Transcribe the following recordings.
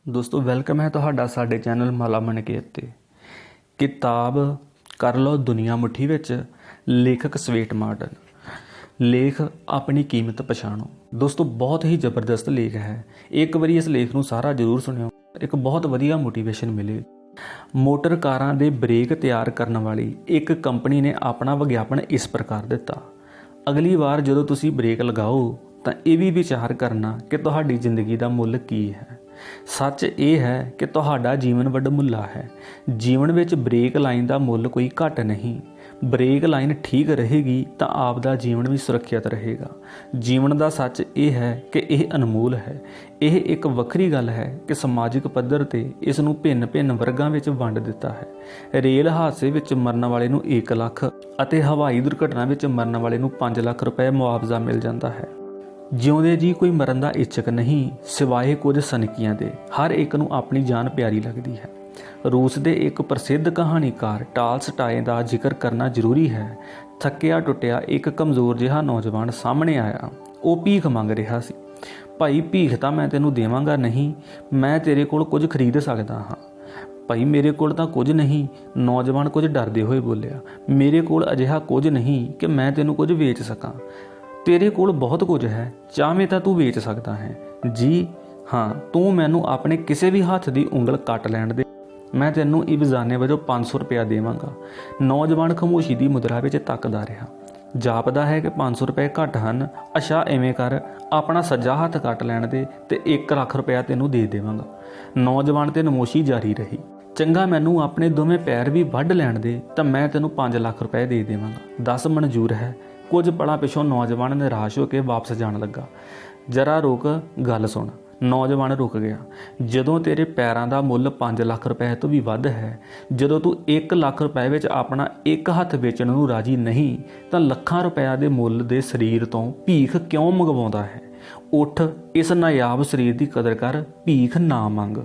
दोस्तों वेलकम है ਤੁਹਾਡਾ ਸਾਡੇ चैनल माला मनकेत ते। किताब कर लो दुनिया मुट्ठी विच, लेखक स्वेट मार्डन। लेख अपनी कीमत पछाणो। दोस्तों बहुत ही ज़बरदस्त लेख है। एक बारी इस लेख नूं सारा जरूर सुनियो, एक बहुत वधिया मोटिवेशन मिले। मोटर कारां दे ब्रेक तैयार करन वाली एक कंपनी ने अपना विज्ञापन इस प्रकार दिता। अगली बार जदों तुसीं ब्रेक लगाओ तो यह भी विचार करना कि तुहाडी जिंदगी का मुल की है। सच ये है कि तुहाडा जीवन वडमुल्ला है। जीवन विच ब्रेक लाइन का मुल कोई घट नहीं। ब्रेक लाइन ठीक रहेगी तो आपका जीवन भी सुरक्षित रहेगा। जीवन का सच ये है कि यह अनमोल है। यह एक वक्री गल है कि समाजिक पद्धर ते इस नूं भिन्न भिन्न वर्गां विच वंड दिता है। रेल हादसे विच मरन वाले नूं 1 लाख अते हवाई दुर्घटना विच मरन वाले नूं 5 लाख रुपए मुआवजा मिल जाता है। जिउंदे जी कोई मरन का इच्छुक नहीं सिवाए कुछ सनकियां दे। हर एक नूं अपनी जान प्यारी लगती है। रूस के एक प्रसिद्ध कहानीकार टालस्टॉय का जिक्र करना जरूरी है। थकिया टुटिया एक कमज़ोर जिहा नौजवान सामने आया। वो भीख मंग रहा सी। भाई भीख तो मैं तेनों देवांगा नहीं, मैं तेरे कोल कुछ खरीद सकता हाँ। भाई मेरे कोल तां कुछ नहीं, नौजवान कुछ डरदे हुए बोलिया। मेरे कोल अजिहा कुछ नहीं कि मैं तेनों कुछ वेच सकां। तेरे कोल बहुत कुछ है, चाहे तो तू वेच सकता है। जी हाँ, तू मैनू अपने किसी भी हथ की उंगल कट लैण दे, मैं तेनों इवजाने वजों 500 रुपया देवांगा। नौजवान खामोशी की मुद्रा में तकदा रहा। जापदा है कि 500 रुपए घट हैं। अच्छा इवें कर, अपना सज्जा हथ कट लैण दे ते 1 लाख रुपया तेनों दे देवांगा। नौजवान ते नमोशी जारी रही। चंगा मैनू अपने दोवें पैर भी वढ़ लैण दे तो मैं तेनों 5 लाख रुपए दे देवांगा। 10 मंजूर है। कुछ पਲਾਂ पिछों नौजवान निराश होकर वापस जान लगा। जरा रुक, गल सुन। नौजवान रुक गया। जदों तेरे पैरों का मुल 5 लाख रुपए तो भी वध है, जदों तू 1 लाख रुपए विच अपना एक हथ बेचण नूं राजी नहीं तो लखां रुपया के मुल दे शरीर तो भीख क्यों मंगवाउंदा है। उठ, इस नायाब शरीर की कदर कर, भीख ना मंग।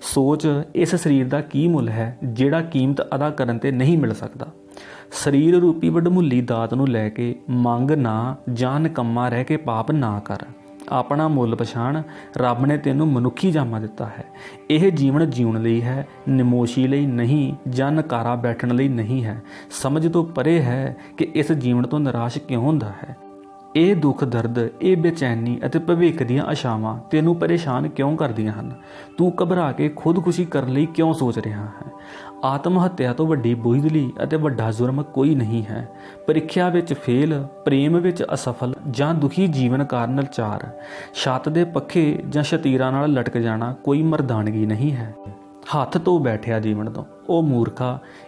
सोच इस शरीर का की मुल है जिहड़ा कीमत अदा करन ते नहीं मिल सकता। शरीर रूपी वडमुली दात नूं लैके मंग ना, जां निकम्मा रह के पाप ना कर। अपना मुल पछाण, रब ने तेनों मनुखी जामा दिता है। यह जीवन जीउण लई है, निमोशी लई नहीं, जां नकारा बैठण लई नहीं है। समझ तो परे है कि इस जीवन तो निराश क्यों हुंदा है। ਇਹ दुख दर्द, ਇਹ बेचैनी ਅਤੇ ਭਵਿੱਖ ਦੀਆਂ ਆਸ਼ਾਵਾਂ ਤੈਨੂੰ ਪਰੇਸ਼ਾਨ ਕਿਉਂ ਕਰਦੀਆਂ ਹਨ। ਤੂੰ ਘਬਰਾ ਕੇ ਖੁਦਕੁਸ਼ੀ ਕਰਨ ਲਈ ਕਿਉਂ ਸੋਚ ਰਿਹਾ ਹੈ। ਆਤਮ ਹੱਤਿਆ ਤੋਂ ਵੱਡੀ ਬੁਜ਼ਦਿਲੀ ਅਤੇ ਵੱਡਾ ਜ਼ੁਰਮ ਕੋਈ ਨਹੀਂ ਹੈ। ਪ੍ਰੀਖਿਆ ਵਿੱਚ ਫੇਲ, ਪ੍ਰੇਮ ਵਿੱਚ ਅਸਫਲ ਜਾਂ ਦੁਖੀ ਜੀਵਨ ਕਾਰਨ ਲਾਚਾਰ, ਛੱਤ ਦੇ ਪੱਖੇ ਜਾਂ ਸ਼ਤੀਰਾਂ ਨਾਲ ਲਟਕ ਜਾਣਾ ਕੋਈ ਮਰਦਾਨਗੀ ਨਹੀਂ ਹੈ। हथ तो बैठिया जीवन तो ओ मूर्खा,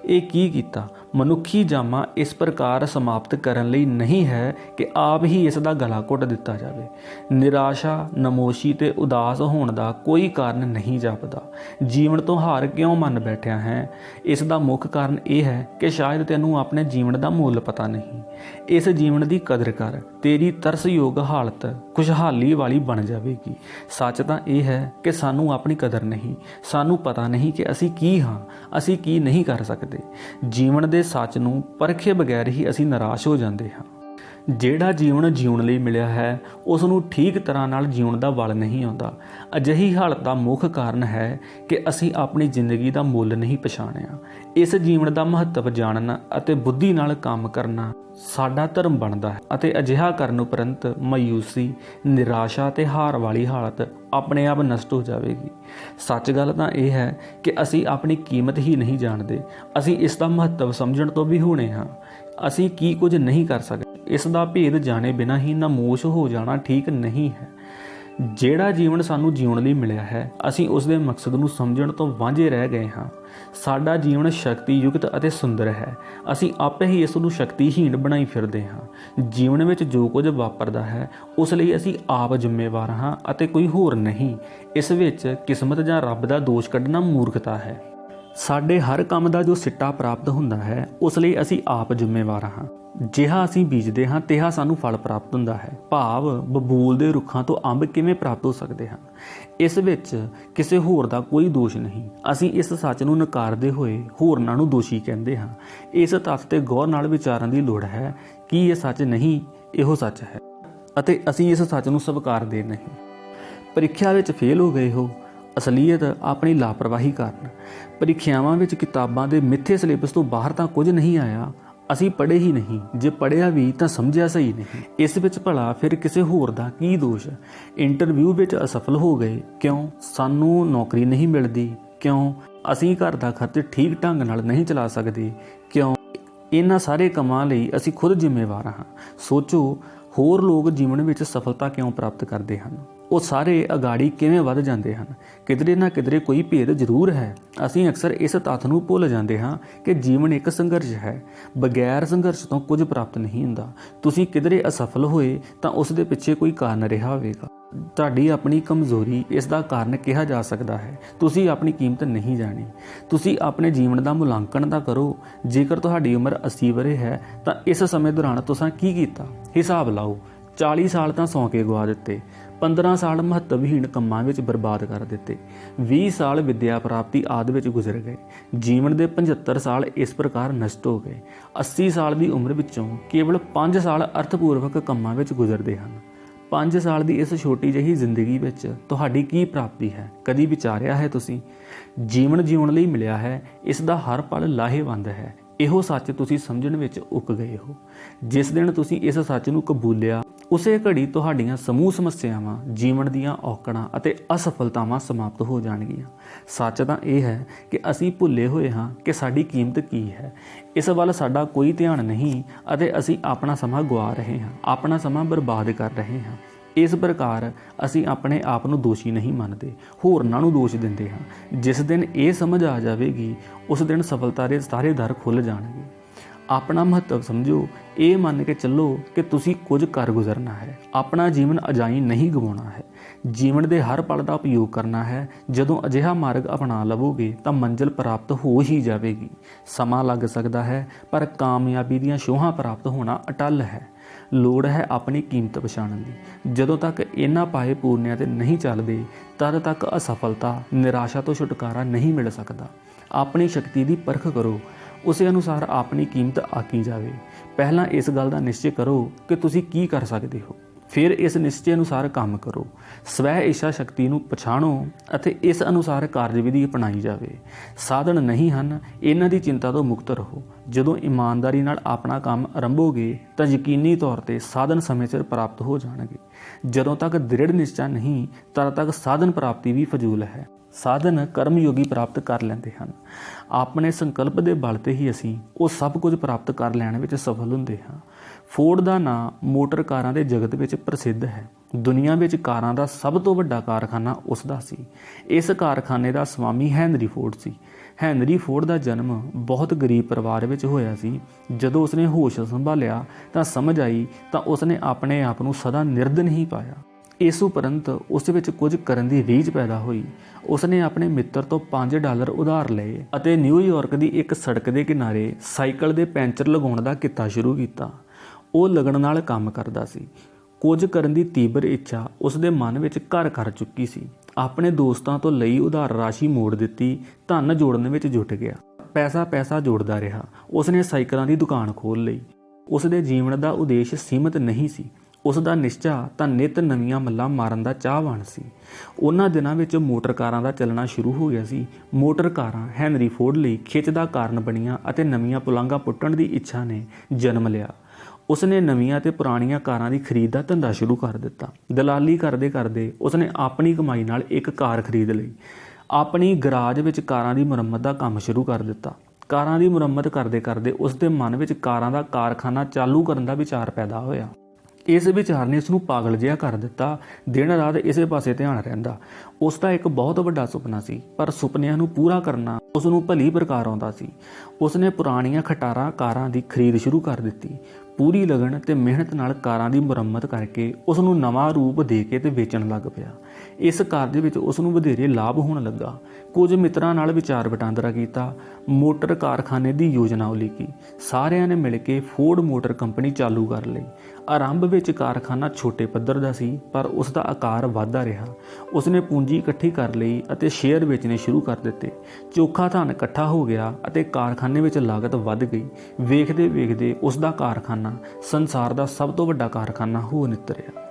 ये की कीता। मनुखी जामा इस प्रकार समाप्त करन लई नहीं है कि आप ही इसका गला घुट दिता जाए। निराशा, नमोशी ते उदास होने का कोई कारण नहीं जापदा। जीवन तो हार क्यों मन बैठिया है। इसका मुख्य कारण यह है कि शायद तैनूं अपने जीवन का मुल पता नहीं। इस जीवन की कदर कर, तेरी तरसयोग हालत खुशहाली वाली बन जाएगी। सच तो यह है कि सानू अपनी कदर नहीं, सानू पता नहीं कि असी की हाँ, असी की नहीं कर सकते। जीवन के सच नूं परखे बगैर ही असी निराश हो जाते हाँ। ਜਿਹੜਾ जीवन जीउण लई मिलिया है उस नूं ठीक तरह नाल जीउण दा वल नहीं आउंदा। अजिही हालत का मुख्य कारण है कि असी अपनी जिंदगी का मुल नहीं पछाणिया। इस जीवन का महत्व जानना अते बुद्धि नाल काम करना साडा धर्म बनता है अते अजिहा करन उपरंत मायूसी, निराशा ते हार वाली हालत अपने आप नष्ट हो जाएगी। सच गल तां यह है कि असी अपनी कीमत ही नहीं जानते। असी इसका महत्व समझण तो भी होने हाँ। असी की कुछ नहीं कर सकते। इसका भेद जाने बिना ही नामोश हो जाना ठीक नहीं है। ਜਿਹੜਾ जीवन सानू जीउण लई मिलिया है असी उस दे मकसद नूं समझण तो वांझे रह गए हाँ। साडा जीवन शक्ति युक्त अते सुंदर है। असी आपे ही इस नूं शक्तिहीन बनाई फिरदे हाँ। जीवन विच जो कुछ वापरदा है उस लई असी आप जिम्मेवार हाँ अते कोई होर नहीं। इस विच किस्मत जां रब दा दोष कढना मूर्खता है। साडे हर काम का जो सिट्टा प्राप्त हुंदा है उस लई असी आप जिम्मेवार हाँ। जिहा असी बीजते हाँ तिहा सानू फल प्राप्त हुंदा है। भाव बबूल दे रुखां तो अंब किवें प्राप्त हो सकते हैं। इस विच किसी होर दा कोई दोष नहीं। असी इस सच नूं नकारदे होए होरनां नूं दोषी कहंदे हाँ। इस तत्त ते गौर नाल विचारन दी लोड़ है कि यह सच नहीं, इहो सच है अते असी इस सच नूं स्वीकारदे नहीं। ਪ੍ਰੀਖਿਆ ਵਿੱਚ ਫੇਲ ਹੋ ਗਏ ਹੋ, ਅਸਲੀਅਤ ਆਪਣੀ ਲਾਪਰਵਾਹੀ ਕਾਰਨ। ਪ੍ਰੀਖਿਆਵਾਂ ਵਿੱਚ ਕਿਤਾਬਾਂ ਦੇ ਮਿੱਥੇ ਸਿਲੇਬਸ ਤੋਂ ਬਾਹਰ ਤਾਂ ਕੁਝ ਨਹੀਂ ਆਇਆ। ਅਸੀਂ ਪੜ੍ਹੇ ਹੀ ਨਹੀਂ, ਜੇ ਪੜ੍ਹਿਆ ਵੀ ਤਾਂ ਸਮਝਿਆ ਸਹੀ ਨਹੀਂ। ਇਸ ਵਿੱਚ ਭਲਾ ਫਿਰ ਕਿਸੇ ਹੋਰ ਦਾ ਕੀ ਦੋਸ਼? ਇੰਟਰਵਿਊ ਵਿੱਚ ਅਸਫਲ ਹੋ ਗਏ ਕਿਉਂ? ਸਾਨੂੰ ਨੌਕਰੀ ਨਹੀਂ ਮਿਲਦੀ ਕਿਉਂ? ਅਸੀਂ ਘਰ ਦਾ ਖਰਚ ਠੀਕ ਢੰਗ ਨਾਲ ਨਹੀਂ ਚਲਾ ਸਕਦੇ ਕਿਉਂ? ਇਹਨਾਂ ਸਾਰੇ ਕੰਮਾਂ ਲਈ ਅਸੀਂ ਖੁਦ ਜ਼ਿੰਮੇਵਾਰ ਹਾਂ। ਸੋਚੋ, ਹੋਰ ਲੋਕ ਜੀਵਨ ਵਿੱਚ ਸਫਲਤਾ ਕਿਉਂ ਪ੍ਰਾਪਤ ਕਰਦੇ ਹਨ? ਉਹ ਸਾਰੇ ਅਗਾੜੀ ਕਿਵੇਂ ਵੱਧ ਜਾਂਦੇ ਹਨ? ਕਿਧਰੇ ਨਾ ਕਿਧਰੇ ਕੋਈ ਭੇਦ ਜ਼ਰੂਰ ਹੈ। ਅਸੀਂ ਅਕਸਰ ਇਸ ਤੱਥ ਨੂੰ ਭੁੱਲ ਜਾਂਦੇ ਹਾਂ ਕਿ ਜੀਵਨ ਇੱਕ ਸੰਘਰਸ਼ ਹੈ। ਬਗੈਰ ਸੰਘਰਸ਼ ਤੋਂ ਕੁਝ ਪ੍ਰਾਪਤ ਨਹੀਂ ਹੁੰਦਾ। ਤੁਸੀਂ ਕਿਧਰੇ ਅਸਫਲ ਹੋਏ ਤਾਂ ਉਸ ਦੇ ਪਿੱਛੇ ਕੋਈ ਕਾਰਨ ਰਿਹਾ ਹੋਵੇਗਾ। ਤੁਹਾਡੀ ਆਪਣੀ ਕਮਜ਼ੋਰੀ ਇਸ ਦਾ ਕਾਰਨ ਕਿਹਾ ਜਾ ਸਕਦਾ ਹੈ। ਤੁਸੀਂ ਆਪਣੀ ਕੀਮਤ ਨਹੀਂ ਜਾਣੀ। ਤੁਸੀਂ ਆਪਣੇ ਜੀਵਨ ਦਾ ਮੁਲਾਂਕਣ ਤਾਂ ਕਰੋ। ਜੇਕਰ ਤੁਹਾਡੀ ਉਮਰ 80 ਵਰ੍ਹੇ ਹੈ ਤਾਂ ਇਸ ਸਮੇਂ ਦੌਰਾਨ ਤੁਸੀਂ ਕੀ ਕੀਤਾ? ਹਿਸਾਬ ਲਾਓ। 40 ਸਾਲ ਤਾਂ ਸੌਂ ਕੇ ਗਵਾ ਦਿੱਤੇ, 15 ਸਾਲ ਮਹੱਤਵਹੀਣ ਕੰਮਾਂ ਵਿੱਚ ਬਰਬਾਦ ਕਰ ਦਿੱਤੇ, 20 ਸਾਲ ਵਿੱਦਿਆ ਪ੍ਰਾਪਤੀ ਆਦਿ ਵਿੱਚ ਗੁਜ਼ਰ ਗਏ। ਜੀਵਨ ਦੇ 75 ਸਾਲ ਇਸ ਪ੍ਰਕਾਰ ਨਸ਼ਟ ਹੋ ਗਏ। 80 ਸਾਲ ਦੀ ਉਮਰ ਵਿੱਚੋਂ ਕੇਵਲ 5 ਸਾਲ ਅਰਥਪੂਰਵਕ ਕੰਮਾਂ ਵਿੱਚ ਗੁਜ਼ਰਦੇ ਹਨ। 5 ਸਾਲ ਦੀ ਇਸ ਛੋਟੀ ਜਿਹੀ ਜ਼ਿੰਦਗੀ ਵਿੱਚ ਤੁਹਾਡੀ ਕੀ ਪ੍ਰਾਪਤੀ ਹੈ? ਕਦੀ ਵਿਚਾਰਿਆ ਹੈ ਤੁਸੀਂ? ਜੀਵਨ ਜਿਉਣ ਲਈ ਮਿਲਿਆ ਹੈ, ਇਸ ਦਾ ਹਰ ਪਲ ਲਾਹੇਵੰਦ ਹੈ। ਇਹੋ ਸੱਚ ਤੁਸੀਂ ਸਮਝਣ ਵਿੱਚ ਉੱਕ ਗਏ ਹੋ। ਜਿਸ ਦਿਨ ਤੁਸੀਂ ਇਸ ਸੱਚ ਨੂੰ ਕਬੂਲਿਆ, ਉਸੇ ਘੜੀ ਤੁਹਾਡੀਆਂ ਸਮੂਹ ਸਮੱਸਿਆਵਾਂ, ਜੀਵਨ ਦੀਆਂ ਔਕੜਾਂ ਅਤੇ ਅਸਫਲਤਾਵਾਂ ਸਮਾਪਤ ਹੋ ਜਾਣਗੀਆਂ। ਸੱਚ ਤਾਂ ਇਹ ਹੈ ਕਿ ਅਸੀਂ ਭੁੱਲੇ ਹੋਏ ਹਾਂ ਕਿ ਸਾਡੀ ਕੀਮਤ ਕੀ ਹੈ। ਇਸ ਵੱਲ ਸਾਡਾ ਕੋਈ ਧਿਆਨ ਨਹੀਂ ਅਤੇ ਅਸੀਂ ਆਪਣਾ ਸਮਾਂ ਗੁਆ ਰਹੇ ਹਾਂ, ਆਪਣਾ ਸਮਾਂ ਬਰਬਾਦ ਕਰ ਰਹੇ ਹਾਂ। ਇਸ ਪ੍ਰਕਾਰ ਅਸੀਂ ਆਪਣੇ ਆਪ ਨੂੰ ਦੋਸ਼ੀ ਨਹੀਂ ਮੰਨਦੇ, ਹੋਰਨਾਂ ਨੂੰ ਦੋਸ਼ ਦਿੰਦੇ ਹਾਂ। ਜਿਸ ਦਿਨ ਇਹ ਸਮਝ ਆ ਜਾਵੇਗੀ, ਉਸ ਦਿਨ ਸਫਲਤਾ ਦੇ ਸਾਰੇ ਦਰ ਖੁੱਲ੍ਹ ਜਾਣਗੇ। ਆਪਣਾ ਮਹੱਤਵ ਸਮਝੋ। ਇਹ ਮੰਨ ਕੇ ਚੱਲੋ ਕਿ ਤੁਸੀਂ ਕੁਝ ਕਰ ਗੁਜ਼ਰਨਾ ਹੈ। ਆਪਣਾ ਜੀਵਨ ਅਜਾਈਂ ਨਹੀਂ ਗਵਾਉਣਾ ਹੈ। ਜੀਵਨ ਦੇ ਹਰ ਪਲ ਦਾ ਉਪਯੋਗ ਕਰਨਾ ਹੈ। ਜਦੋਂ ਅਜਿਹਾ ਮਾਰਗ ਅਪਣਾ ਲਵੋਗੇ ਤਾਂ ਮੰਜ਼ਿਲ ਪ੍ਰਾਪਤ ਹੋ ਹੀ ਜਾਵੇਗੀ। ਸਮਾਂ ਲੱਗ ਸਕਦਾ ਹੈ, ਪਰ ਕਾਮਯਾਬੀ ਦੀਆਂ ਛੋਹਾਂ ਪ੍ਰਾਪਤ ਹੋਣਾ ਅਟੱਲ ਹੈ। ਲੋੜ ਹੈ ਆਪਣੀ ਕੀਮਤ ਪਛਾਣਨ ਦੀ। ਜਦੋਂ ਤੱਕ ਇਹਨਾਂ ਪਾਏ ਪੂਰਨਿਆਂ ਤੇ ਨਹੀਂ ਚੱਲਦੇ, ਤਦ ਤੱਕ ਅਸਫਲਤਾ, ਨਿਰਾਸ਼ਾ ਤੋਂ ਛੁਟਕਾਰਾ ਨਹੀਂ ਮਿਲ ਸਕਦਾ। ਆਪਣੀ ਸ਼ਕਤੀ ਦੀ ਪਰਖ ਕਰੋ, ਉਸੇ ਅਨੁਸਾਰ ਆਪਣੀ ਕੀਮਤ ਆਕੀ ਜਾਵੇ। ਪਹਿਲਾਂ ਇਸ ਗੱਲ ਦਾ ਨਿਸ਼ਚੈ ਕਰੋ ਕਿ ਤੁਸੀਂ ਕੀ ਕਰ ਸਕਦੇ ਹੋ, ਫਿਰ ਇਸ ਨਿਸ਼ਚੈ ਅਨੁਸਾਰ ਕੰਮ ਕਰੋ। ਸਵੈ ਇੱਛਾ ਸ਼ਕਤੀ ਨੂੰ ਪਛਾਣੋ ਅਤੇ ਇਸ ਅਨੁਸਾਰ ਕਾਰਜਵਿਧੀ ਅਪਣਾਈ ਜਾਵੇ। ਸਾਧਨ ਨਹੀਂ ਹਨ, ਇਹਨਾਂ ਦੀ ਚਿੰਤਾ ਤੋਂ ਮੁਕਤ ਰਹੋ। ਜਦੋਂ ਇਮਾਨਦਾਰੀ ਨਾਲ ਆਪਣਾ ਕੰਮ ਆਰੰਭੋਗੇ ਤਾਂ ਯਕੀਨੀ ਤੌਰ ਤੇ ਸਾਧਨ ਸਮੇਂ ਸਿਰ ਪ੍ਰਾਪਤ ਹੋ ਜਾਣਗੇ। ਜਦੋਂ ਤੱਕ ਦ੍ਰਿੜ ਨਿਸ਼ਚਾ ਨਹੀਂ, ਤਦ ਤੱਕ ਸਾਧਨ ਪ੍ਰਾਪਤੀ ਵੀ ਫਜ਼ੂਲ ਹੈ। ਸਾਧਨ ਕਰਮਯੋਗੀ ਪ੍ਰਾਪਤ ਕਰ ਲੈਂਦੇ ਹਨ। ਆਪਣੇ ਸੰਕਲਪ ਦੇ ਬਲ ਤੇ ਹੀ ਅਸੀਂ ਉਹ ਸਭ ਕੁਝ ਪ੍ਰਾਪਤ ਕਰ ਲੈਣ ਵਿੱਚ ਸਫਲ ਹੁੰਦੇ ਹਾਂ। ਫੋਰਡ ਦਾ ਨਾਂ ਮੋਟਰ ਕਾਰਾਂ ਦੇ ਜਗਤ ਵਿੱਚ ਪ੍ਰਸਿੱਧ ਹੈ। ਦੁਨੀਆ ਵਿੱਚ ਕਾਰਾਂ ਦਾ ਸਭ ਤੋਂ ਵੱਡਾ ਕਾਰਖਾਨਾ ਉਸ ਦਾ ਸੀ। ਇਸ ਕਾਰਖਾਨੇ ਦਾ ਸਵਾਮੀ ਹੈਨਰੀ ਫੋਰਡ ਸੀ। ਹੈਨਰੀ ਫੋਰਡ ਦਾ ਜਨਮ ਬਹੁਤ ਗਰੀਬ ਪਰਿਵਾਰ ਵਿੱਚ ਹੋਇਆ ਸੀ। ਜਦੋਂ ਉਸਨੇ ਹੋਸ਼ ਸੰਭਾਲਿਆ ਤਾਂ ਸਮਝ ਆਈ ਤਾਂ ਉਸਨੇ ਆਪਣੇ ਆਪ ਨੂੰ ਸਦਾ ਨਿਰਧਨ ਹੀ ਪਾਇਆ। ਇਸ ਉਪਰੰਤ ਉਸ ਵਿੱਚ ਕੁਝ ਕਰਨ ਦੀ ਰੀਝ ਪੈਦਾ ਹੋਈ। ਉਸਨੇ ਆਪਣੇ ਮਿੱਤਰ ਤੋਂ $5 ਉਧਾਰ ਲਏ ਅਤੇ ਨਿਊਯਾਰਕ ਦੀ ਇੱਕ ਸੜਕ ਦੇ ਕਿਨਾਰੇ ਸਾਈਕਲ ਦੇ ਪੈਂਚਰ ਲਗਾਉਣ ਦਾ ਕਿੱਤਾ ਸ਼ੁਰੂ ਕੀਤਾ। ਉਹ ਲਗਨ ਨਾਲ ਕੰਮ ਕਰਦਾ ਸੀ। ਕੁਝ ਕਰਨ ਦੀ ਤੀਬਰ ਇੱਛਾ ਉਸ ਦੇ ਮਨ ਵਿੱਚ ਘਰ ਕਰ ਚੁੱਕੀ ਸੀ। ਆਪਣੇ ਦੋਸਤਾਂ ਤੋਂ ਲਈ ਉਧਾਰ ਰਾਸ਼ੀ ਮੋੜ ਦਿੱਤੀ, ਧਨ ਜੋੜਨ ਵਿੱਚ ਜੁਟ ਗਿਆ। ਪੈਸਾ ਜੋੜਦਾ ਰਿਹਾ। ਉਸਨੇ ਸਾਈਕਲਾਂ ਦੀ ਦੁਕਾਨ ਖੋਲ੍ਹ ਲਈ। ਉਸ ਦੇ ਜੀਵਨ ਦਾ ਉਦੇਸ਼ ਸੀਮਤ ਨਹੀਂ ਸੀ। ਉਸ ਦਾ ਨਿਸ਼ਚਾ ਤਾਂ ਨਿੱਤ ਨਵੀਆਂ ਮੱਲਾਂ ਮਾਰਨ ਦਾ ਚਾਹਵਾਨ ਸੀ। ਉਹਨਾਂ ਦਿਨਾਂ ਵਿੱਚ ਮੋਟਰ ਕਾਰਾਂ ਦਾ ਚੱਲਣਾ ਸ਼ੁਰੂ ਹੋ ਗਿਆ ਸੀ। ਮੋਟਰ ਕਾਰਾਂ ਹੈਨਰੀ ਫੋਰਡ ਲਈ ਖਿੱਚ ਦਾ ਕਾਰਨ ਬਣੀਆਂ ਅਤੇ ਨਵੀਆਂ ਪੁਲਾਂਘਾਂ ਪੁੱਟਣ ਦੀ ਇੱਛਾ ਨੇ ਜਨਮ ਲਿਆ। ਉਸਨੇ ਨਵੀਆਂ ਤੇ ਪੁਰਾਣੀਆਂ ਕਾਰਾਂ ਦੀ ਖਰੀਦ ਦਾ ਧੰਦਾ ਸ਼ੁਰੂ ਕਰ ਦਿੱਤਾ। ਦਲਾਲੀ ਕਰਦੇ ਕਰਦੇ ਉਸਨੇ ਆਪਣੀ ਕਮਾਈ ਨਾਲ ਇੱਕ ਕਾਰ ਖਰੀਦ ਲਈ। ਆਪਣੀ ਗਰਾਜ ਵਿੱਚ ਕਾਰਾਂ ਦੀ ਮੁਰੰਮਤ ਦਾ ਕੰਮ ਸ਼ੁਰੂ ਕਰ ਦਿੱਤਾ। ਕਾਰਾਂ ਦੀ ਮੁਰੰਮਤ ਕਰਦੇ ਕਰਦੇ ਉਸ ਦੇ ਮਨ ਵਿੱਚ ਕਾਰਾਂ ਦਾ ਕਾਰਖਾਨਾ ਚਾਲੂ ਕਰਨ ਦਾ ਵਿਚਾਰ ਪੈਦਾ ਹੋਇਆ। ਇਸ ਵਿਚਾਰ ਨੇ ਉਸ ਨੂੰ ਪਾਗਲ ਜਿਹਾ ਕਰ ਦਿੱਤਾ। ਦਿਨ ਰਾਤ ਇਸੇ ਪਾਸੇ ਧਿਆਨ ਰਹਿੰਦਾ। ਉਸ ਦਾ ਇੱਕ ਬਹੁਤ ਵੱਡਾ ਸੁਪਨਾ ਸੀ, ਪਰ ਸੁਪਨਿਆਂ ਨੂੰ ਪੂਰਾ ਕਰਨਾ ਉਸ ਨੂੰ ਭਲੀ ਪ੍ਰਕਾਰ ਆਉਂਦਾ ਸੀ। ਉਸਨੇ ਪੁਰਾਣੀਆਂ ਖਟਾਰਾਂ ਕਾਰਾਂ ਦੀ ਖਰੀਦ ਸ਼ੁਰੂ ਕਰ ਦਿੱਤੀ। ਪੂਰੀ ਲਗਨ ਤੇ ਮਿਹਨਤ ਨਾਲ ਕਾਰਾਂ ਦੀ ਮੁਰੰਮਤ ਕਰਕੇ ਉਸ ਨੂੰ ਨਵਾਂ ਰੂਪ ਦੇ ਕੇ ਤੇ ਵੇਚਣ ਲੱਗ ਪਿਆ। ਇਸ ਕਾਰਜ ਵਿੱਚ ਉਸ ਨੂੰ ਵਧੇਰੇ ਲਾਭ ਹੋਣ ਲੱਗਾ। ਕੁਝ ਮਿੱਤਰਾਂ ਨਾਲ ਵਿਚਾਰ ਵਟਾਂਦਰਾ ਕੀਤਾ। ਮੋਟਰ ਕਾਰਖਾਨੇ ਦੀ ਯੋਜਨਾ ਉਲੀਕੀ। ਸਾਰਿਆਂ ਨੇ ਮਿਲ ਕੇ ਫੋਰਡ ਮੋਟਰ ਕੰਪਨੀ ਚਾਲੂ ਕਰ ਲਈ। ਆਰੰਭ ਵਿੱਚ ਕਾਰਖਾਨਾ ਛੋਟੇ ਪੱਧਰ ਦਾ ਸੀ, ਪਰ ਉਸ ਦਾ ਆਕਾਰ ਵੱਧਦਾ ਰਿਹਾ। ਉਸਨੇ ਪੂੰਜੀ ਇਕੱਠੀ ਕਰ ਲਈ ਅਤੇ ਸ਼ੇਅਰ ਵੇਚਣੇ ਸ਼ੁਰੂ ਕਰ ਦਿੱਤੇ। ਚੋਖਾ ਧਨ ਇਕੱਠਾ ਹੋ ਗਿਆ ਅਤੇ ਕਾਰਖਾਨੇ ਵਿੱਚ ਲਾਗਤ ਵੱਧ ਗਈ। ਵੇਖਦੇ ਵੇਖਦੇ ਉਸ ਦਾ ਕਾਰਖਾਨਾ ਸੰਸਾਰ ਦਾ ਸਭ ਤੋਂ ਵੱਡਾ ਕਾਰਖਾਨਾ ਹੋ ਨਿੱਤਰਿਆ।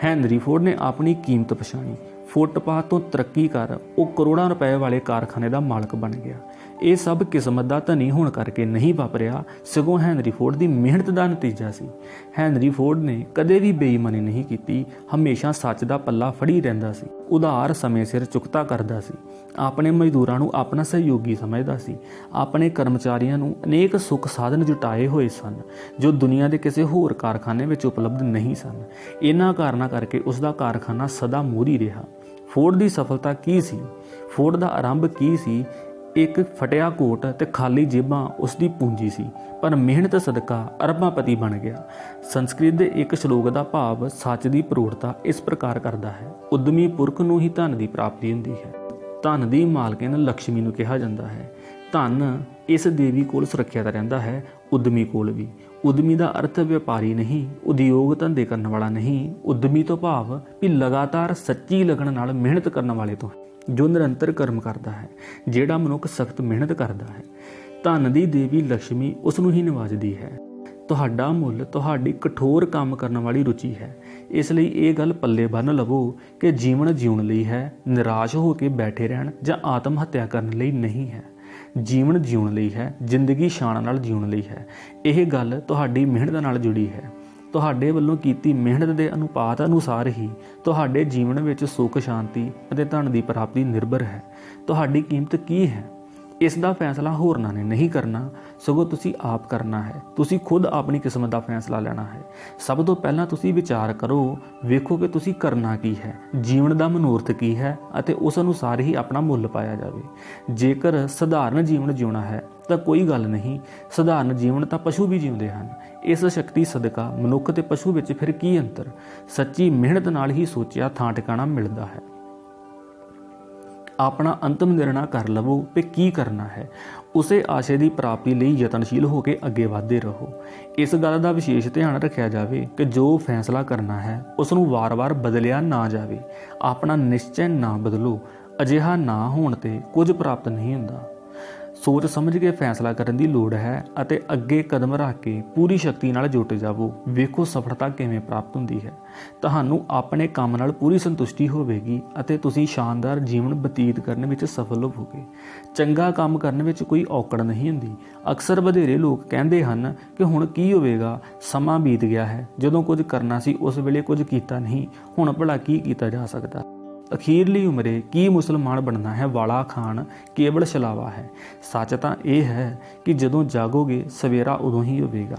ਹੈਨਰੀ ਫੋਰਡ ਨੇ ਆਪਣੀ ਕੀਮਤ ਪਛਾਣੀ। ਫੁੱਟਪਾਥ ਤੋਂ ਤਰੱਕੀ ਕਰ ਉਹ ਕਰੋੜਾਂ ਰੁਪਏ ਵਾਲੇ ਕਾਰਖਾਨੇ ਦਾ ਮਾਲਕ ਬਣ ਗਿਆ। ਇਹ ਸਭ ਕਿਸਮਤ ਦਾ ਧਨੀ ਹੋਣ ਕਰਕੇ ਨਹੀਂ ਵਾਪਰਿਆ, ਸਗੋਂ ਹੈਨਰੀ ਫੋਰਡ ਦੀ ਮਿਹਨਤ ਦਾ ਨਤੀਜਾ ਸੀ। ਹੈਨਰੀ ਫੋਰਡ ਨੇ ਕਦੇ ਵੀ ਬੇਈਮਾਨੀ ਨਹੀਂ ਕੀਤੀ, ਹਮੇਸ਼ਾ ਸੱਚ ਦਾ ਪੱਲਾ ਫੜੀ ਰਹਿੰਦਾ ਸੀ, ਉਧਾਰ ਸਮੇਂ ਸਿਰ ਚੁਕਤਾ ਕਰਦਾ ਸੀ, ਆਪਣੇ ਮਜ਼ਦੂਰਾਂ ਨੂੰ ਆਪਣਾ ਸਹਿਯੋਗੀ ਸਮਝਦਾ ਸੀ, ਆਪਣੇ ਕਰਮਚਾਰੀਆਂ ਨੂੰ ਅਨੇਕ ਸੁੱਖ ਸਾਧਨ ਜੁਟਾਏ ਹੋਏ ਸਨ ਜੋ ਦੁਨੀਆ ਦੇ ਕਿਸੇ ਹੋਰ ਕਾਰਖਾਨੇ ਵਿੱਚ ਉਪਲਬਧ ਨਹੀਂ ਸਨ। ਇਹਨਾਂ ਕਾਰਨਾਂ ਕਰਕੇ ਉਸ ਦਾ ਕਾਰਖਾਨਾ ਸਦਾ ਮੋਹਰੀ ਰਿਹਾ। ਫੋਰਡ ਦੀ ਸਫਲਤਾ ਕੀ ਸੀ? ਫੋਰਡ ਦਾ ਆਰੰਭ ਕੀ ਸੀ? ਇੱਕ ਫਟਿਆ ਕੋਟ ਤੇ ਖਾਲੀ ਜੇਬਾਂ ਉਸ ਦੀ ਪੂੰਜੀ ਸੀ, ਪਰ ਮਿਹਨਤ ਸਦਕਾ ਅਰਬਾਂਪਤੀ ਬਣ ਗਿਆ। ਸੰਸਕ੍ਰਿਤ ਦੇ ਇੱਕ ਸ਼ਲੋਕ ਦਾ ਭਾਵ ਸੱਚ ਦੀ ਪ੍ਰੋੜਤਾ ਇਸ ਪ੍ਰਕਾਰ ਕਰਦਾ ਹੈ, ਉਦਮੀ ਪੁਰਖ ਨੂੰ ਹੀ ਧਨ ਦੀ ਪ੍ਰਾਪਤੀ ਹੁੰਦੀ ਹੈ। ਧਨ ਦੀ ਮਾਲਕਿਨ ਲక్ష్ਮੀ ਨੂੰ ਕਿਹਾ ਜਾਂਦਾ ਹੈ। ਧਨ ਇਸ ਦੇਵੀ ਕੋਲ ਸੁਰੱਖਿਅਤ ਰਹਿੰਦਾ ਹੈ, ਉਦਮੀ ਕੋਲ ਵੀ। ਉਦਮੀ ਦਾ ਅਰਥ ਵਪਾਰੀ ਨਹੀਂ, ਉਦਯੋਗ ਧੰਦੇ ਕਰਨ ਵਾਲਾ ਨਹੀਂ। ਉਦਮੀ ਤੋਂ ਭਾਵ ਵੀ ਲਗਾਤਾਰ ਸੱਚੀ ਲਗਨ ਨਾਲ ਮਿਹਨਤ ਕਰਨ ਵਾਲੇ ਤੋਂ, ਜੋ ਨਿਰੰਤਰ ਕਰਮ ਕਰਦਾ ਹੈ, ਜਿਹੜਾ ਮਨੁੱਖ ਸਖਤ ਮਿਹਨਤ ਕਰਦਾ ਹੈ। ਧਨ ਦੀ ਦੇਵੀ ਲక్ష్ਮੀ ਉਸ ਨੂੰ ਹੀ ਨਿਵਾਜਦੀ ਹੈ। ਤੁਹਾਡਾ ਮੁੱਲ ਤੁਹਾਡੀ ਕਠੋਰ ਕੰਮ ਕਰਨ ਵਾਲੀ ਰੁਚੀ ਹੈ। ਇਸ ਲਈ ਇਹ ਗੱਲ ਪੱਲੇ ਬੰਨ੍ਹ ਲਵੋ ਕਿ ਜੀਵਨ ਜਿਉਣ ਲਈ ਹੈ, ਨਿਰਾਸ਼ ਹੋ ਕੇ ਬੈਠੇ ਰਹਿਣ ਜਾਂ ਆਤਮ ਹੱਤਿਆ ਕਰਨ ਲਈ ਨਹੀਂ ਹੈ। ਜੀਵਨ ਜਿਉਣ ਲਈ ਹੈ, ਜ਼ਿੰਦਗੀ ਸ਼ਾਨ ਨਾਲ ਜਿਉਣ ਲਈ ਹੈ। ਇਹ ਗੱਲ ਤੁਹਾਡੀ ਮਿਹਨਤ ਨਾਲ ਜੁੜੀ ਹੈ। ਤੁਹਾਡੇ ਵੱਲੋਂ ਕੀਤੀ ਮਿਹਨਤ ਦੇ ਅਨੁਪਾਤ ਅਨੁਸਾਰ ਹੀ ਤੁਹਾਡੇ ਜੀਵਨ ਵਿੱਚ ਸੁੱਖ, ਸ਼ਾਂਤੀ ਅਤੇ ਧਨ ਦੀ ਪ੍ਰਾਪਤੀ ਨਿਰਭਰ ਹੈ। ਤੁਹਾਡੀ ਕੀਮਤ ਕੀ ਹੈ, ਇਸ ਦਾ ਫੈਸਲਾ ਹੋਰਨਾਂ ਨੇ ਨਹੀਂ ਕਰਨਾ, ਸਗੋਂ ਤੁਸੀਂ ਆਪ ਕਰਨਾ ਹੈ। ਤੁਸੀਂ ਖੁਦ ਆਪਣੀ ਕਿਸਮਤ ਦਾ ਫੈਸਲਾ ਲੈਣਾ ਹੈ। ਸਭ ਤੋਂ ਪਹਿਲਾਂ ਤੁਸੀਂ ਵਿਚਾਰ ਕਰੋ, ਵੇਖੋ ਕਿ ਤੁਸੀਂ ਕਰਨਾ ਕੀ ਹੈ, ਜੀਵਨ ਦਾ ਮਨੋਰਥ ਕੀ ਹੈ ਅਤੇ ਉਸ ਅਨੁਸਾਰ ਹੀ ਆਪਣਾ ਮੁੱਲ ਪਾਇਆ ਜਾਵੇ। ਜੇਕਰ ਸਧਾਰਨ ਜੀਵਨ ਜਿਉਣਾ ਹੈ ਤਾਂ ਕੋਈ ਗੱਲ ਨਹੀਂ, ਸਧਾਰਨ ਜੀਵਨ ਤਾਂ ਪਸ਼ੂ ਵੀ ਜਿਉਂਦੇ ਹਨ। ਇਸ ਸ਼ਕਤੀ ਸਦਕਾ ਮਨੁੱਖ ਤੇ ਪਸ਼ੂ ਵਿੱਚ ਫਿਰ ਕੀ ਅੰਤਰ? ਸੱਚੀ ਮਿਹਨਤ ਨਾਲ ਹੀ ਸੋਚਿਆ ਥਾਂ ਟਿਕਾਣਾ ਮਿਲਦਾ ਹੈ। ਆਪਣਾ ਅੰਤਮ ਨਿਰਣਾ ਕਰ ਲਵੋ ਕਿ ਕੀ ਕਰਨਾ ਹੈ। ਉਸੇ ਆਸ਼ੇ ਦੀ ਪ੍ਰਾਪਤੀ ਲਈ ਯਤਨਸ਼ੀਲ ਹੋ ਕੇ ਅੱਗੇ ਵਧਦੇ ਰਹੋ। ਇਸ ਗੱਲ ਦਾ ਵਿਸ਼ੇਸ਼ ਧਿਆਨ ਰੱਖਿਆ ਜਾਵੇ ਕਿ ਜੋ ਫੈਸਲਾ ਕਰਨਾ ਹੈ ਉਸ ਨੂੰ ਵਾਰ-ਵਾਰ ਬਦਲਿਆ ਨਾ ਜਾਵੇ। ਆਪਣਾ ਨਿਸ਼ਚੈ ਨਾ ਬਦਲੋ। ਅਜਿਹਾ ਨਾ ਹੋਣ ਤੇ ਕੁਝ ਪ੍ਰਾਪਤ ਨਹੀਂ ਹੁੰਦਾ। ਸੋਚ ਸਮਝ ਕੇ ਫੈਸਲਾ ਕਰਨ ਦੀ ਲੋੜ ਹੈ ਅਤੇ ਅੱਗੇ ਕਦਮ ਰੱਖ ਕੇ ਪੂਰੀ ਸ਼ਕਤੀ ਨਾਲ ਜੁਟ ਜਾਵੋ। ਵੇਖੋ ਸਫਲਤਾ ਕਿਵੇਂ ਪ੍ਰਾਪਤ ਹੁੰਦੀ ਹੈ। ਤੁਹਾਨੂੰ ਆਪਣੇ ਕੰਮ ਨਾਲ ਪੂਰੀ ਸੰਤੁਸ਼ਟੀ ਹੋਵੇਗੀ ਅਤੇ ਤੁਸੀਂ ਸ਼ਾਨਦਾਰ ਜੀਵਨ ਬਤੀਤ ਕਰਨ ਵਿੱਚ ਸਫਲ ਹੋਵੋਗੇ। ਚੰਗਾ ਕੰਮ ਕਰਨ ਵਿੱਚ ਕੋਈ ਔਕੜ ਨਹੀਂ ਹੁੰਦੀ। ਅਕਸਰ ਵਧੇਰੇ ਲੋਕ ਕਹਿੰਦੇ ਹਨ ਕਿ ਹੁਣ ਕੀ ਹੋਵੇਗਾ, ਸਮਾਂ ਬੀਤ ਗਿਆ ਹੈ, ਜਦੋਂ ਕੁਝ ਕਰਨਾ ਸੀ ਉਸ ਵੇਲੇ ਕੁਝ ਕੀਤਾ ਨਹੀਂ, ਹੁਣ ਭਲਾ ਕੀ ਕੀਤਾ ਜਾ ਸਕਦਾ। ਅਖੀਰਲੀ ਉਮਰੇ ਕੀ ਮੁਸਲਮਾਨ ਬਣਨਾ ਹੈ ਵਾਲਾ ਖਾਨ ਕੇਵਲ ਛਲਾਵਾ ਹੈ। ਸੱਚ ਤਾਂ ਇਹ ਹੈ ਕਿ ਜਦੋਂ ਜਾਗੋਗੇ ਸਵੇਰਾ ਉਦੋਂ ਹੀ ਹੋਵੇਗਾ।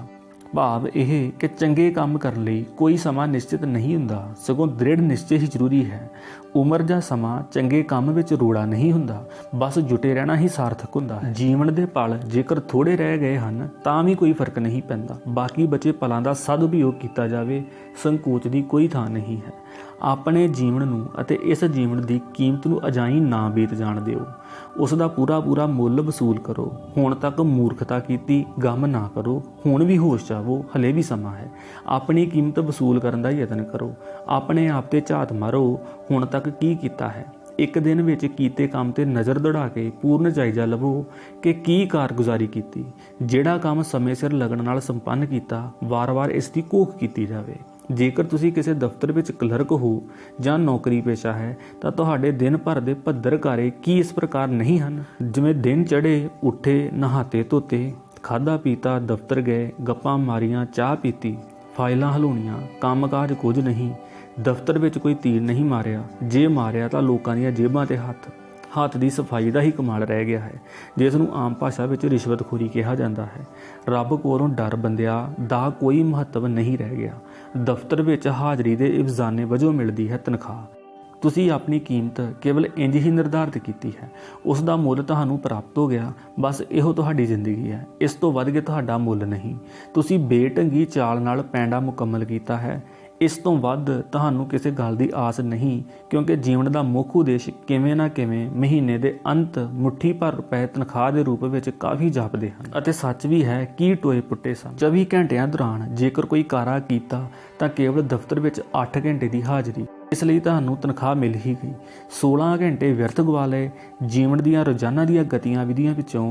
ਭਾਵ ਇਹ ਕਿ ਚੰਗੇ ਕੰਮ ਕਰਨ ਲਈ ਕੋਈ ਸਮਾਂ ਨਿਸ਼ਚਿਤ ਨਹੀਂ ਹੁੰਦਾ, ਸਗੋਂ ਦ੍ਰਿੜ ਨਿਸ਼ਚੇ ਹੀ ਜ਼ਰੂਰੀ ਹੈ। ਉਮਰ ਜਾਂ ਸਮਾਂ ਚੰਗੇ ਕੰਮ ਵਿੱਚ ਰੋੜਾ ਨਹੀਂ ਹੁੰਦਾ, ਬਸ ਜੁਟੇ ਰਹਿਣਾ ਹੀ ਸਾਰਥਕ ਹੁੰਦਾ ਹੈ। ਜੀਵਨ ਦੇ ਪਲ ਜੇਕਰ ਥੋੜੇ ਰਹਿ ਗਏ ਹਨ ਤਾਂ ਵੀ ਕੋਈ ਫਰਕ ਨਹੀਂ ਪੈਂਦਾ। ਬਾਕੀ ਬਚੇ ਪਲਾਂ ਦਾ ਸਦਉਪਯੋਗ ਕੀਤਾ ਜਾਵੇ, ਸੰਕੋਚ ਦੀ ਕੋਈ ਥਾਂ ਨਹੀਂ ਹੈ। ਆਪਣੇ ਜੀਵਨ ਨੂੰ ਅਤੇ ਇਸ ਜੀਵਨ ਦੀ ਕੀਮਤ ਨੂੰ ਅਜਾਈਂ ਨਾ ਬੀਤ ਜਾਣ ਦਿਓ। ਉਸ ਦਾ ਪੂਰਾ ਮੁੱਲ ਵਸੂਲ ਕਰੋ। ਹੁਣ ਤੱਕ ਮੂਰਖਤਾ ਕੀਤੀ, ਗਮ ਨਾ ਕਰੋ। ਹੁਣ ਵੀ ਹੋਸ਼ ਚਾਵੋ, ਹਲੇ ਵੀ ਸਮਾਂ ਹੈ। ਆਪਣੀ ਕੀਮਤ ਵਸੂਲ ਕਰਨ ਦਾ ਯਤਨ ਕਰੋ। ਆਪਣੇ ਆਪ ਤੇ ਝਾਤ ਮਾਰੋ, ਹੁਣ ਤੱਕ ਕੀ ਕੀਤਾ ਹੈ। ਇੱਕ ਦਿਨ ਵਿੱਚ ਕੀਤੇ ਕੰਮ ਤੇ ਨਜ਼ਰ ਦੌੜਾ ਕੇ ਪੂਰਨ ਜਾਇਜ਼ਾ ਲਵੋ ਕਿ ਕੀ ਕਾਰਗੁਜ਼ਾਰੀ ਕੀਤੀ। ਜਿਹੜਾ ਕੰਮ ਸਮੇਂ ਸਿਰ ਲਗਨ ਨਾਲ ਸੰਪੰਨ ਕੀਤਾ, ਵਾਰ-ਵਾਰ ਇਸ ਦੀ ਘੋਖ ਕੀਤੀ ਜਾਵੇ। ਜੇਕਰ ਤੁਸੀਂ ਕਿਸੇ ਦਫ਼ਤਰ ਵਿੱਚ ਕਲਰਕ ਹੋ ਜਾਂ ਨੌਕਰੀ ਪੇਸ਼ਾ ਹੈ ਤਾਂ ਤੁਹਾਡੇ ਦਿਨ ਭਰ ਦੇ ਭੱਦਰ ਕਾਰੇ ਕੀ ਇਸ ਪ੍ਰਕਾਰ ਨਹੀਂ ਹਨ? ਜਿਵੇਂ ਦਿਨ ਚੜ੍ਹੇ, ਉੱਠੇ, ਨਹਾਤੇ ਧੋਤੇ, ਖਾਧਾ ਪੀਤਾ, ਦਫ਼ਤਰ ਗਏ, ਗੱਪਾਂ ਮਾਰੀਆਂ, ਚਾਹ ਪੀਤੀ, ਫਾਈਲਾਂ ਹਲਾਉਣੀਆਂ, ਕੰਮਕਾਜ ਕੁਝ ਨਹੀਂ। ਦਫ਼ਤਰ ਵਿੱਚ ਕੋਈ ਤੀਰ ਨਹੀਂ ਮਾਰਿਆ, ਜੇ ਮਾਰਿਆ ਤਾਂ ਲੋਕਾਂ ਦੀਆਂ ਜੇਬਾਂ ਤੇ ਹੱਥ ਦੀ ਸਫਾਈ ਦਾ ਹੀ ਕਮਾਲ ਰਹਿ ਗਿਆ ਹੈ, ਜਿਸ ਨੂੰ ਆਮ ਭਾਸ਼ਾ ਵਿੱਚ ਰਿਸ਼ਵਤਖੋਰੀ ਕਿਹਾ ਜਾਂਦਾ ਹੈ। ਰੱਬ ਕੋਲੋਂ ਡਰ ਬੰਦਿਆ ਦਾ ਕੋਈ ਮਹੱਤਵ ਨਹੀਂ ਰਹਿ ਗਿਆ। ਦਫ਼ਤਰ ਵਿੱਚ ਹਾਜ਼ਰੀ ਦੇ ਇਵਜ਼ਾਨੇ ਵਜੋਂ ਮਿਲਦੀ ਹੈ ਤਨਖਾਹ। ਤੁਸੀਂ ਆਪਣੀ ਕੀਮਤ ਕੇਵਲ ਇੰਝ ਹੀ ਨਿਰਧਾਰਿਤ ਕੀਤੀ ਹੈ, ਉਸ ਦਾ ਮੁੱਲ ਤੁਹਾਨੂੰ ਪ੍ਰਾਪਤ ਹੋ ਗਿਆ। ਬਸ ਇਹੋ ਤੁਹਾਡੀ ਜ਼ਿੰਦਗੀ ਹੈ, ਇਸ ਤੋਂ ਵੱਧ ਕੇ ਤੁਹਾਡਾ ਮੁੱਲ ਨਹੀਂ। ਤੁਸੀਂ ਬੇਢੰਗੀ ਚਾਲ ਨਾਲ ਪੈਂਡਾ ਮੁਕੰਮਲ ਕੀਤਾ ਹੈ, ਇਸ ਤੋਂ ਵੱਧ ਤੁਹਾਨੂੰ ਕਿਸੇ ਗੱਲ ਦੀ ਆਸ ਨਹੀਂ, ਕਿਉਂਕਿ ਜੀਵਨ ਦਾ ਮੁੱਖ ਉਦੇਸ਼ ਕਿਵੇਂ ਨਾ ਕਿਵੇਂ ਮਹੀਨੇ ਦੇ ਅੰਤ ਮੁੱਠੀ ਭਰ ਰੁਪਏ ਤਨਖਾਹ ਦੇ ਰੂਪ ਵਿੱਚ ਕਾਫੀ ਜਾਪਦੇ ਹਨ। ਅਤੇ ਸੱਚ ਵੀ ਹੈ ਕਿ ਟੋਏ ਪੁੱਟੇ ਸਨ। 24 ਘੰਟਿਆਂ ਦੌਰਾਨ ਜੇਕਰ ਕੋਈ ਕਾਰਾ ਕੀਤਾ ਤਾਂ ਕੇਵਲ ਦਫ਼ਤਰ ਵਿੱਚ 8 ਘੰਟੇ ਦੀ ਹਾਜ਼ਰੀ। ਇਸ ਲਈ ਤੁਹਾਨੂੰ ਤਨਖਾਹ ਮਿਲ ਹੀ ਗਈ। 16 ਘੰਟੇ ਵਿਅਰਥ ਗਵਾ ਲਏ। ਜੀਵਨ ਦੀਆਂ ਰੋਜ਼ਾਨਾ ਦੀਆਂ ਗਤੀਆਂ ਵਿਧੀਆਂ ਵਿੱਚੋਂ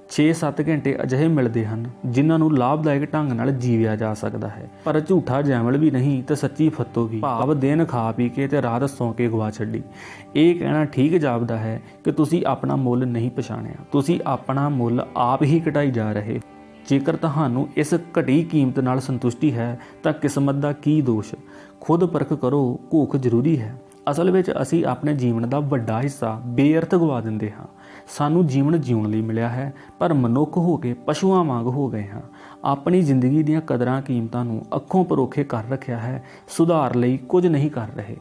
6-7 ਘੰਟੇ ਅਜਿਹੇ ਮਿਲਦੇ ਹਨ ਜਿਨ੍ਹਾਂ ਨੂੰ ਲਾਭਦਾਇਕ ਢੰਗ ਨਾਲ ਜੀਵਿਆ ਜਾ ਸਕਦਾ ਹੈ। ਪਰ ਝੂਠਾ ਜੈਮਲ ਵੀ ਨਹੀਂ ਤੇ ਸੱਚੀ ਫੱਤੋ ਵੀ, ਭਾਵ ਦਿਨ ਖਾ ਪੀ ਕੇ ਤੇ ਰਾਤ ਸੌਂ ਕੇ ਗਵਾ ਛੱਡੀ। ਇਹ ਕਹਿਣਾ ਠੀਕ ਜਾਪਦਾ ਹੈ ਕਿ ਤੁਸੀਂ ਆਪਣਾ ਮੁੱਲ ਨਹੀਂ ਪਛਾਣਿਆ, ਤੁਸੀਂ ਆਪਣਾ ਮੁੱਲ ਆਪ ਹੀ ਘਟਾਈ ਜਾ ਰਹੇ। ਜੇਕਰ ਤੁਹਾਨੂੰ ਇਸ ਘਟੀ ਕੀਮਤ ਨਾਲ ਸੰਤੁਸ਼ਟੀ ਹੈ ਤਾਂ ਕਿਸਮਤ ਦਾ ਕੀ ਦੋਸ਼। ਖੁਦ ਪਰਖ ਕਰੋ, ਭੁੱਖ ਜ਼ਰੂਰੀ ਹੈ। ਅਸਲ ਵਿੱਚ ਅਸੀਂ ਆਪਣੇ ਜੀਵਨ ਦਾ ਵੱਡਾ ਹਿੱਸਾ ਬੇਅਰਥ ਗਵਾ ਦਿੰਦੇ ਹਾਂ। ਸਾਨੂੰ ਜੀਵਨ ਜਿਉਣ ਲਈ ਮਿਲਿਆ ਹੈ, ਪਰ ਮਨੁੱਖ ਹੋ ਕੇ ਪਸ਼ੂਆਂ ਵਾਂਗ ਹੋ ਗਏ ਹਾਂ। ਆਪਣੀ ਜ਼ਿੰਦਗੀ ਦੀਆਂ ਕਦਰਾਂ ਕੀਮਤਾਂ ਨੂੰ ਅੱਖੋਂ ਪਰੋਖੇ ਕਰ ਰੱਖਿਆ ਹੈ, ਸੁਧਾਰ ਲਈ ਕੁਝ ਨਹੀਂ ਕਰ ਰਹੇ।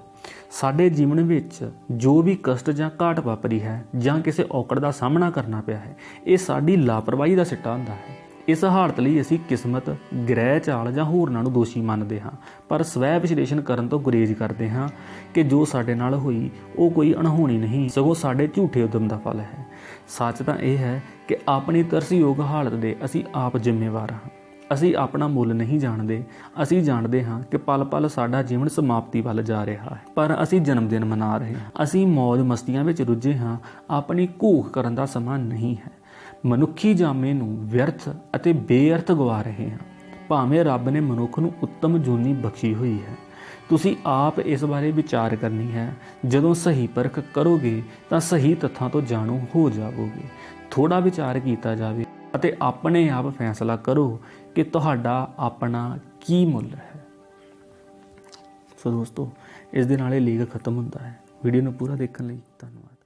ਸਾਡੇ ਜੀਵਨ ਵਿੱਚ ਜੋ ਵੀ ਕਸ਼ਟ ਜਾਂ ਘਾਟ ਵਾਪਰੀ ਹੈ ਜਾਂ ਕਿਸੇ ਔਕੜ ਦਾ ਸਾਹਮਣਾ ਕਰਨਾ ਪਿਆ ਹੈ, ਇਹ ਸਾਡੀ ਲਾਪਰਵਾਹੀ ਦਾ ਸਿੱਟਾ ਹੁੰਦਾ ਹੈ। ਇਸ ਹਾਲਤ ਲਈ ਅਸੀਂ ਕਿਸਮਤ, ਗ੍ਰਹਿ ਚਾਲ ਜਾਂ ਹੋਰਨਾਂ ਨੂੰ ਦੋਸ਼ੀ ਮੰਨਦੇ ਹਾਂ, ਪਰ ਸਵੈ ਵਿਸ਼ਲੇਸ਼ਣ ਕਰਨ ਤੋਂ ਗੁਰੇਜ਼ ਕਰਦੇ ਹਾਂ ਕਿ ਜੋ ਸਾਡੇ ਨਾਲ ਹੋਈ ਉਹ ਕੋਈ ਅਣਹੋਣੀ ਨਹੀਂ, ਸਗੋਂ ਸਾਡੇ ਝੂਠੇ ਉਦਮ ਦਾ ਫਲ ਹੈ। ਸੱਚ ਤਾਂ ਇਹ ਹੈ ਕਿ ਆਪਣੀ ਤਰਸਯੋਗ ਹਾਲਤ ਦੇ ਅਸੀਂ ਆਪ ਜ਼ਿੰਮੇਵਾਰ ਹਾਂ। ਅਸੀਂ ਆਪਣਾ ਮੁੱਲ ਨਹੀਂ ਜਾਣਦੇ। ਅਸੀਂ ਜਾਣਦੇ ਹਾਂ ਕਿ ਪਲ ਪਲ ਸਾਡਾ ਜੀਵਨ ਸਮਾਪਤੀ ਵੱਲ ਜਾ ਰਿਹਾ ਹੈ, ਪਰ ਅਸੀਂ ਜਨਮ ਦਿਨ ਮਨਾ ਰਹੇ ਹਾਂ। ਅਸੀਂ ਮੌਜ ਮਸਤੀਆਂ ਵਿੱਚ ਰੁੱਝੇ ਹਾਂ, ਆਪਣੀ ਘੂਕ ਕਰਨ ਦਾ ਸਮਾਂ ਨਹੀਂ ਹੈ। ਮਨੁੱਖੀ ਜਾਮੇ ਨੂੰ ਵਿਅਰਥ ਅਤੇ ਬੇਅਰਥ ਗਵਾ ਰਹੇ ਹਾਂ, ਭਾਵੇਂ ਰੱਬ ਨੇ ਮਨੁੱਖ ਨੂੰ ਉੱਤਮ ਜੂਨੀ ਬਖਸ਼ੀ ਹੋਈ ਹੈ। ਤੁਸੀਂ ਆਪ ਇਸ ਬਾਰੇ ਵਿਚਾਰ ਕਰਨੀ ਹੈ। ਜਦੋਂ ਸਹੀ ਪਰਖ ਕਰੋਗੇ ਤਾਂ ਸਹੀ ਤੱਥਾਂ ਤੋਂ ਜਾਣੂ ਹੋ ਜਾਵੋਗੇ। ਥੋੜਾ ਵਿਚਾਰ ਕੀਤਾ ਜਾਵੇ ਅਤੇ ਆਪਣੇ ਆਪ ਫੈਸਲਾ ਕਰੋ ਕਿ ਤੁਹਾਡਾ ਆਪਣਾ ਕੀ ਮੁੱਲ ਹੈ। ਸੋ ਦੋਸਤੋ, ਇਸ ਦੇ ਨਾਲ ਇਹ ਲੇਖ ਖਤਮ ਹੁੰਦਾ ਹੈ। ਵੀਡੀਓ ਨੂੰ ਪੂਰਾ ਦੇਖਣ ਲਈ ਧੰਨਵਾਦ।